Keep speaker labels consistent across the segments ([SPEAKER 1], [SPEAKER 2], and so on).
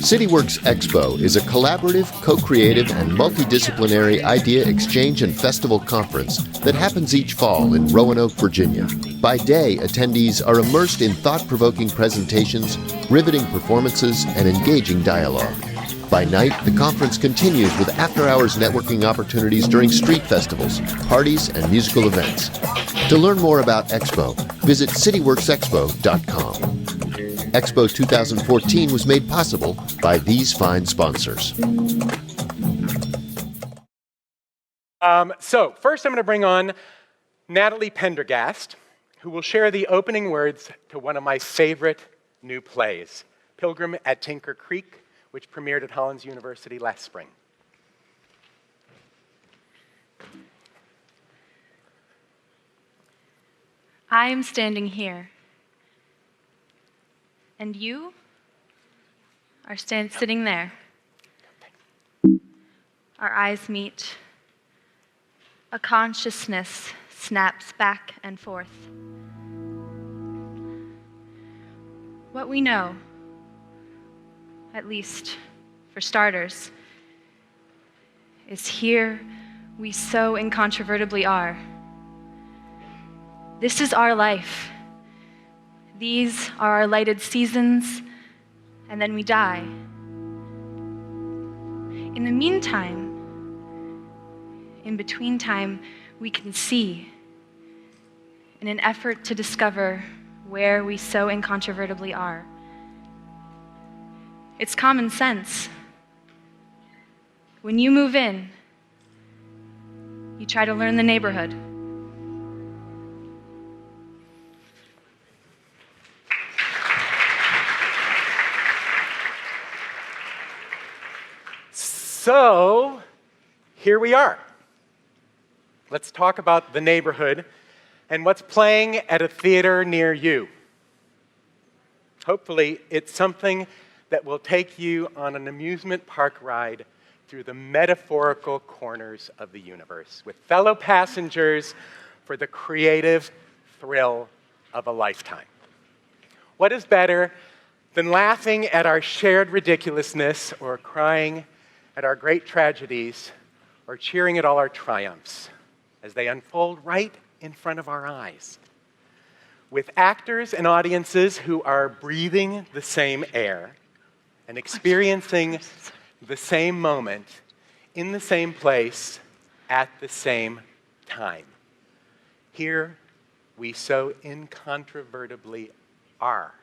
[SPEAKER 1] CityWorks Expo is a collaborative, co-creative, and multidisciplinary idea exchange and festival conference that happens each fall in Roanoke, Virginia. By day, attendees are immersed in thought-provoking presentations, riveting performances, and engaging dialogue. By night, the conference continues with after-hours networking opportunities during street festivals, parties, and musical events. To learn more about Expo, visit cityworksexpo.com. Expo 2014 was made possible by these fine sponsors.
[SPEAKER 2] So first I'm going to bring on Natalie Pendergast, who will share the opening words to one of my favorite new plays, Pilgrim at Tinker Creek, which premiered at Hollins University last spring.
[SPEAKER 3] I am standing here, and you are sitting there. Our eyes meet. A consciousness snaps back and forth. What we know, at least for starters, is here we so incontrovertibly are. This is our life. These are our lighted seasons, and then we die. In the meantime, in between time, we can see in an effort to discover where we so incontrovertibly are. It's common sense. When you move in, you try to learn the neighborhood.
[SPEAKER 2] So, here we are. Let's talk about the neighborhood and what's playing at a theater near you. Hopefully, it's something that will take you on an amusement park ride through the metaphorical corners of the universe with fellow passengers for the creative thrill of a lifetime. What is better than laughing at our shared ridiculousness or crying at our great tragedies or cheering at all our triumphs as they unfold right in front of our eyes, with actors and audiences who are breathing the same air and experiencing the same moment in the same place at the same time. Here we so incontrovertibly are.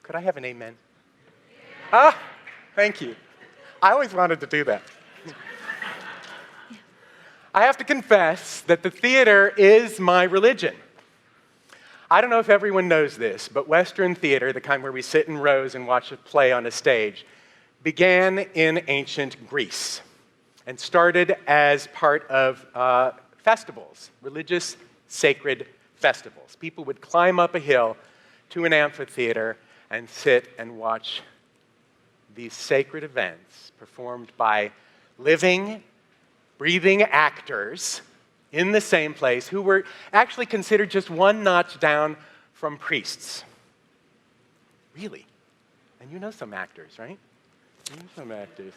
[SPEAKER 2] Could I have an amen? Ah, thank you. I always wanted to do that. I have to confess that the theater is my religion. I don't know if everyone knows this, but Western theater, the kind where we sit in rows and watch a play on a stage, began in ancient Greece and started as part of festivals, religious sacred festivals. People would climb up a hill to an amphitheater and sit and watch these sacred events performed by living, breathing actors in the same place who were actually considered just one notch down from priests. Really? And you know some actors, right? You know some actors.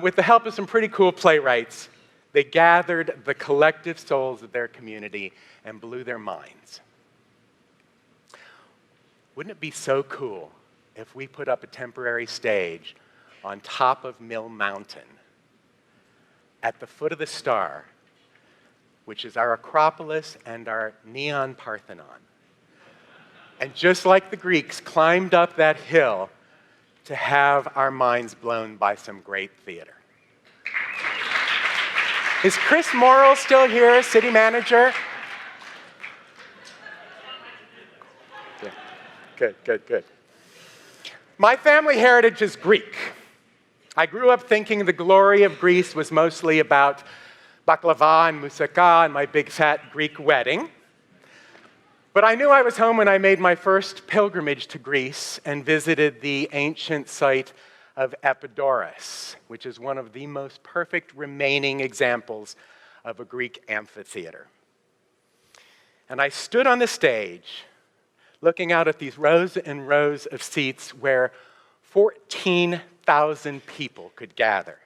[SPEAKER 2] With the help of some pretty cool playwrights, they gathered the collective souls of their community and blew their minds. Wouldn't it be so cool if we put up a temporary stage on top of Mill Mountain at the foot of the Star, which is our Acropolis and our neon Parthenon. And just like the Greeks climbed up that hill to have our minds blown by some great theater. Is Chris Morrill still here, city manager? Good. My family heritage is Greek. I grew up thinking the glory of Greece was mostly about baklava and moussaka and my big fat Greek wedding. But I knew I was home when I made my first pilgrimage to Greece and visited the ancient site of Epidaurus, which is one of the most perfect remaining examples of a Greek amphitheater. And I stood on the stage looking out at these rows and rows of seats where 14,000 people could gather,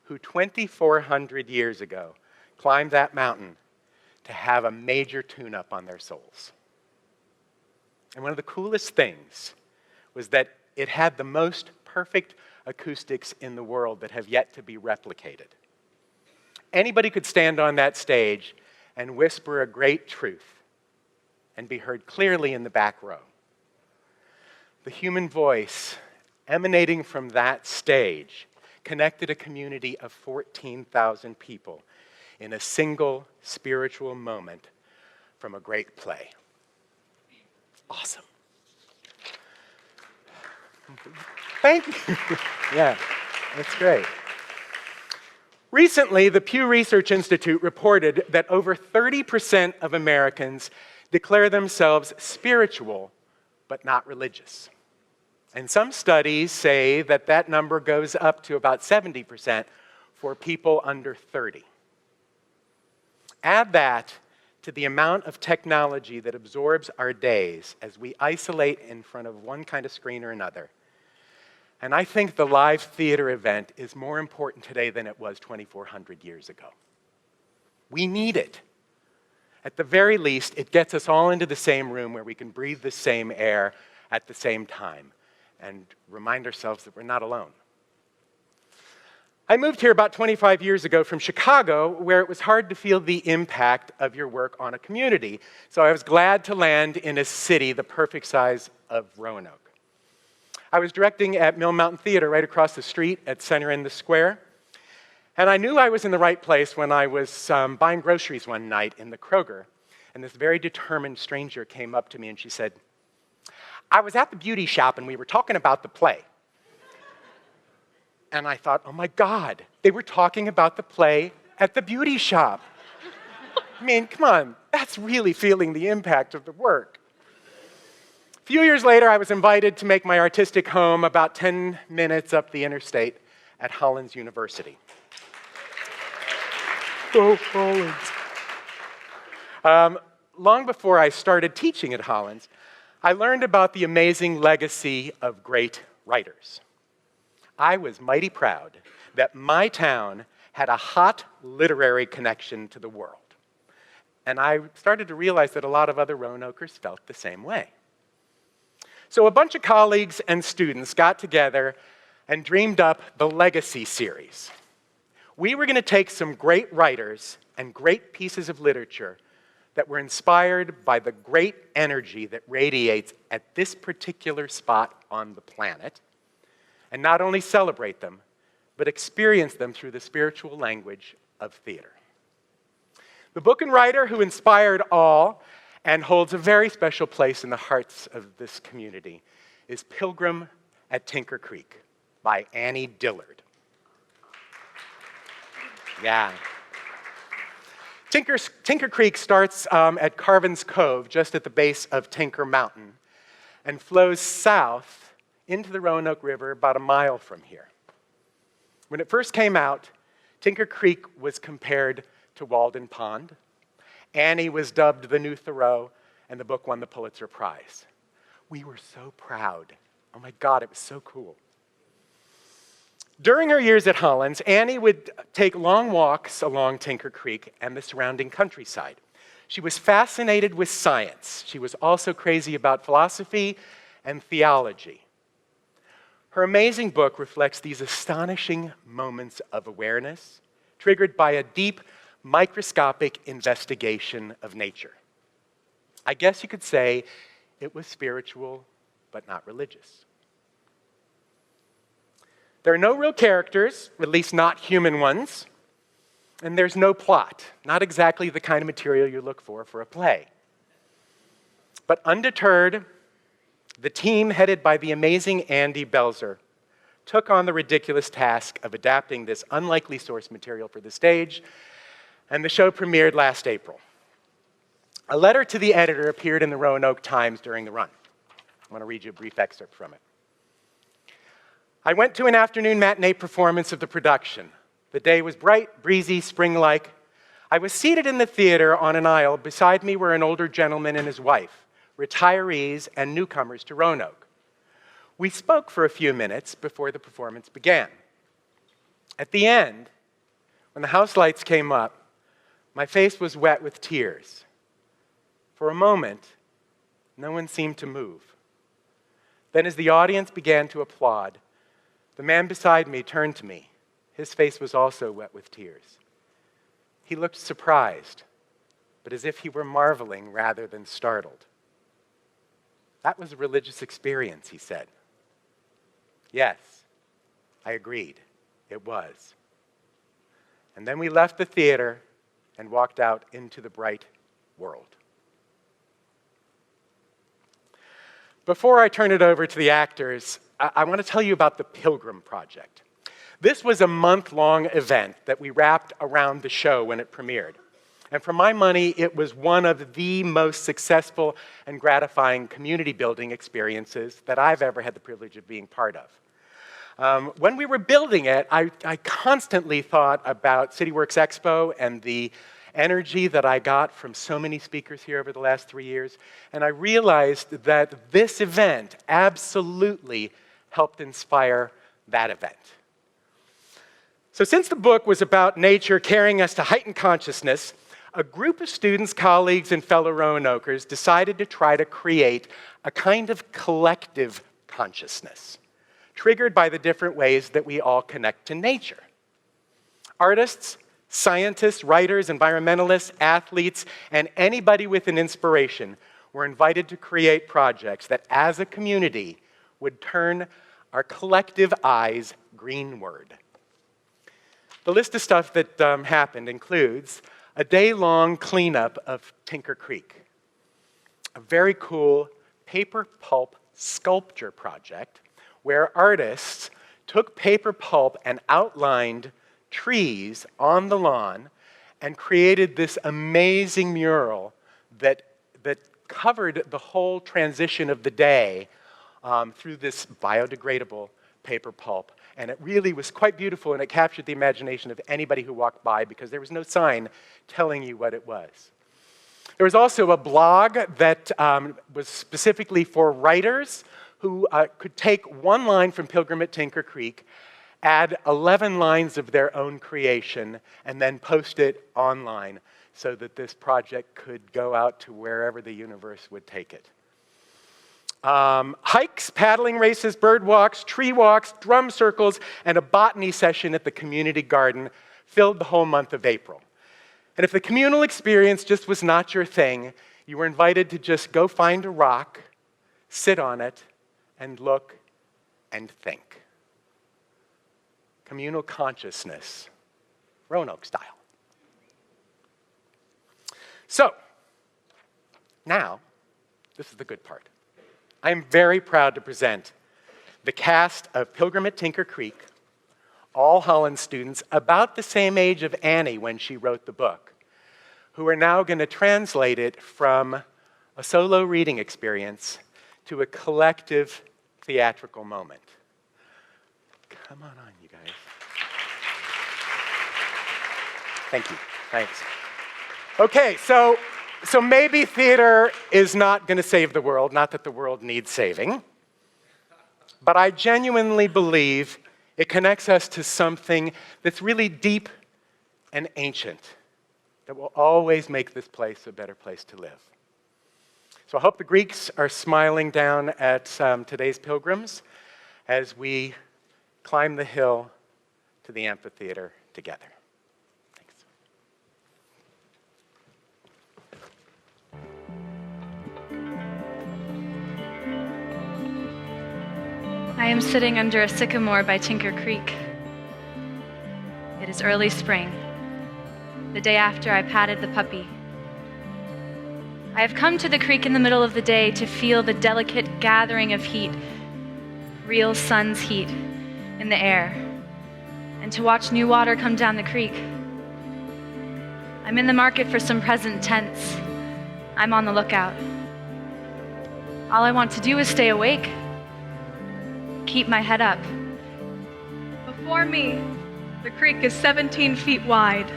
[SPEAKER 2] who 2,400 years ago climbed that mountain to have a major tune-up on their souls. And one of the coolest things was that it had the most perfect acoustics in the world that have yet to be replicated. Anybody could stand on that stage and whisper a great truth and be heard clearly in the back row. The human voice emanating from that stage connected a community of 14,000 people in a single spiritual moment from a great play. Awesome. Thank you. Yeah, that's great. Recently, the Pew Research Institute reported that over 30% of Americans declare themselves spiritual, but not religious. And some studies say that that number goes up to about 70% for people under 30. Add that to the amount of technology that absorbs our days as we isolate in front of one kind of screen or another. And I think the live theater event is more important today than it was 2,400 years ago. We need it. At the very least, it gets us all into the same room where we can breathe the same air at the same time and remind ourselves that we're not alone. I moved here about 25 years ago from Chicago, where it was hard to feel the impact of your work on a community. So I was glad to land in a city the perfect size of Roanoke. I was directing at Mill Mountain Theater right across the street at Center in the Square. And I knew I was in the right place when I was buying groceries one night in the Kroger. And this very determined stranger came up to me and she said, "I was at the beauty shop and we were talking about the play." And I thought, oh my God, they were talking about the play at the beauty shop. I mean, come on, that's really feeling the impact of the work. A few years later, I was invited to make my artistic home about 10 minutes up the interstate at Hollins University. Go Hollins. Long before I started teaching at Hollins, I learned about the amazing legacy of great writers. I was mighty proud that my town had a hot literary connection to the world. And I started to realize that a lot of other Roanokers felt the same way. So a bunch of colleagues and students got together and dreamed up the Legacy series. We were going to take some great writers and great pieces of literature that were inspired by the great energy that radiates at this particular spot on the planet, and not only celebrate them, but experience them through the spiritual language of theater. The book and writer who inspired all and holds a very special place in the hearts of this community is Pilgrim at Tinker Creek by Annie Dillard. Yeah. Tinker Creek starts at Carvin's Cove, just at the base of Tinker Mountain, and flows south into the Roanoke River about a mile from here. When it first came out, Tinker Creek was compared to Walden Pond. Annie was dubbed the new Thoreau, and the book won the Pulitzer Prize. We were so proud. Oh my God, it was so cool. During her years at Hollins, Annie would take long walks along Tinker Creek and the surrounding countryside. She was fascinated with science. She was also crazy about philosophy and theology. Her amazing book reflects these astonishing moments of awareness triggered by a deep, microscopic investigation of nature. I guess you could say it was spiritual, but not religious. There are no real characters, at least not human ones, and there's no plot, not exactly the kind of material you look for a play. But undeterred, the team headed by the amazing Andy Belzer took on the ridiculous task of adapting this unlikely source material for the stage, and the show premiered last April. A letter to the editor appeared in the Roanoke Times during the run. I want to read you a brief excerpt from it. I went to an afternoon matinee performance of the production. The day was bright, breezy, spring-like. I was seated in the theater on an aisle. Beside me were an older gentleman and his wife, retirees and newcomers to Roanoke. We spoke for a few minutes before the performance began. At the end, when the house lights came up, my face was wet with tears. For a moment, no one seemed to move. Then as the audience began to applaud, the man beside me turned to me. His face was also wet with tears. He looked surprised, but as if he were marveling rather than startled. "That was a religious experience," he said. Yes, I agreed. It was. And then we left the theater and walked out into the bright world. Before I turn it over to the actors, I want to tell you about the Pilgrim project. This was a month-long event that we wrapped around the show when it premiered. And for my money, it was one of the most successful and gratifying community building experiences that I've ever had the privilege of being part of. When we were building it, I constantly thought about CityWorks Expo and the energy that I got from so many speakers here over the last 3 years. And I realized that this event absolutely helped inspire that event. So since the book was about nature carrying us to heightened consciousness, a group of students, colleagues, and fellow Roanokers decided to try to create a kind of collective consciousness, triggered by the different ways that we all connect to nature. Artists, scientists, writers, environmentalists, athletes, and anybody with an inspiration were invited to create projects that, as a community, would turn our collective eyes greenward. The list of stuff that happened includes a day-long cleanup of Tinker Creek, a very cool paper pulp sculpture project where artists took paper pulp and outlined trees on the lawn and created this amazing mural that covered the whole transition of the day through this biodegradable paper pulp. And it really was quite beautiful, and it captured the imagination of anybody who walked by because there was no sign telling you what it was. There was also a blog that was specifically for writers who could take one line from Pilgrim at Tinker Creek, add 11 lines of their own creation, and then post it online so that this project could go out to wherever the universe would take it. Hikes, paddling races, bird walks, tree walks, drum circles, and a botany session at the community garden filled the whole month of April. And if the communal experience just was not your thing, you were invited to just go find a rock, sit on it, and look and think. Communal consciousness, Roanoke style. So, now, this is the good part. I am very proud to present the cast of Pilgrim at Tinker Creek, all Hollins students about the same age of Annie when she wrote the book, who are now going to translate it from a solo reading experience to a collective theatrical moment. Come on, you guys. Thank you. Thanks. Okay, so maybe theater is not going to save the world, not that the world needs saving, but I genuinely believe it connects us to something that's really deep and ancient that will always make this place a better place to live. So I hope the Greeks are smiling down at today's pilgrims as we climb the hill to the amphitheater together.
[SPEAKER 3] I am sitting under a sycamore by Tinker Creek. It is early spring, the day after I patted the puppy. I have come to the creek in the middle of the day to feel the delicate gathering of heat, real sun's heat, in the air, and to watch new water come down the creek. I'm in the market for some present tense. I'm on the lookout. All I want to do is stay awake. Keep my head up.
[SPEAKER 4] Before me, the creek is 17 feet wide,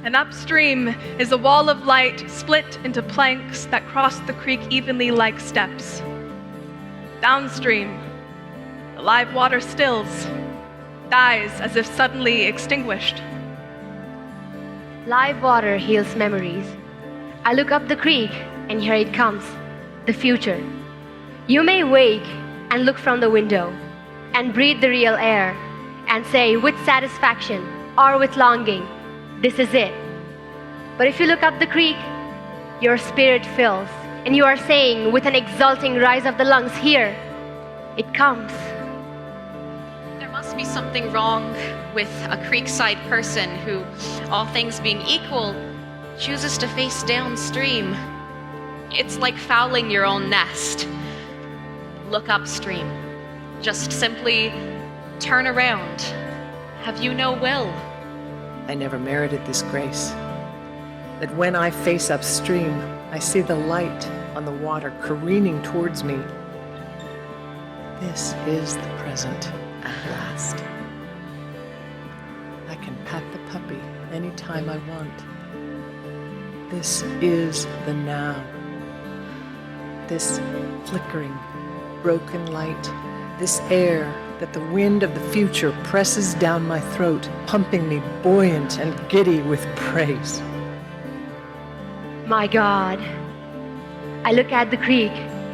[SPEAKER 4] and upstream is a wall of light split into planks that cross the creek evenly like steps. Downstream, The live water stills, dies as if suddenly extinguished.
[SPEAKER 5] Live water heals memories. I look up the creek, and here it comes, the future. You may wake and look from the window and breathe the real air and say with satisfaction or with longing, this is it. But if you look up the creek, your spirit fills, and you are saying with an exulting rise of the lungs, here it comes.
[SPEAKER 6] There must be something wrong with a creekside person who, all things being equal, chooses to face downstream. It's like fouling your own nest. Look upstream. Just simply turn around. Have you no will?
[SPEAKER 7] I never merited this grace. That when I face upstream, I see the light on the water careening towards me. This is the present at last. I can pat the puppy anytime I want. This is the now. This flickering, broken light, this air that the wind of the future presses down my throat, pumping me buoyant and giddy with praise.
[SPEAKER 5] My God, I look at the creek.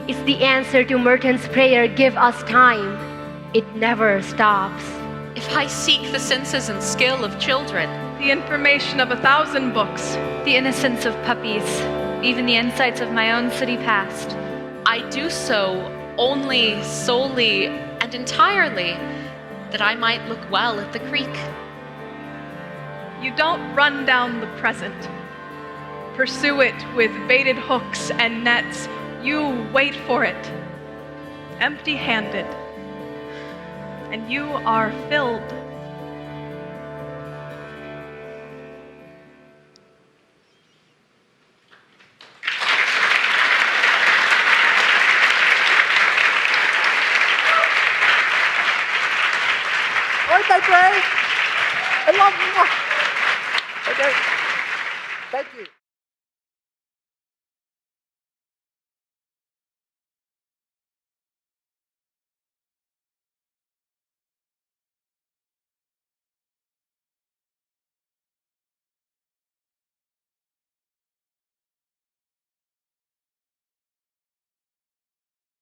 [SPEAKER 5] It's the answer to Merton's prayer, give us time. It never stops.
[SPEAKER 6] If I seek the senses and skill of children,
[SPEAKER 4] The information of 1,000 books,
[SPEAKER 3] The innocence of puppies, even the insights of my own city past.
[SPEAKER 6] I do so only, solely, and entirely that I might look well at the creek.
[SPEAKER 4] you don't run down the present. Pursue it with baited hooks and nets. You wait for it, empty-handed, and you are filled.
[SPEAKER 8] Okay, Trey. I love you. Okay. Thank you.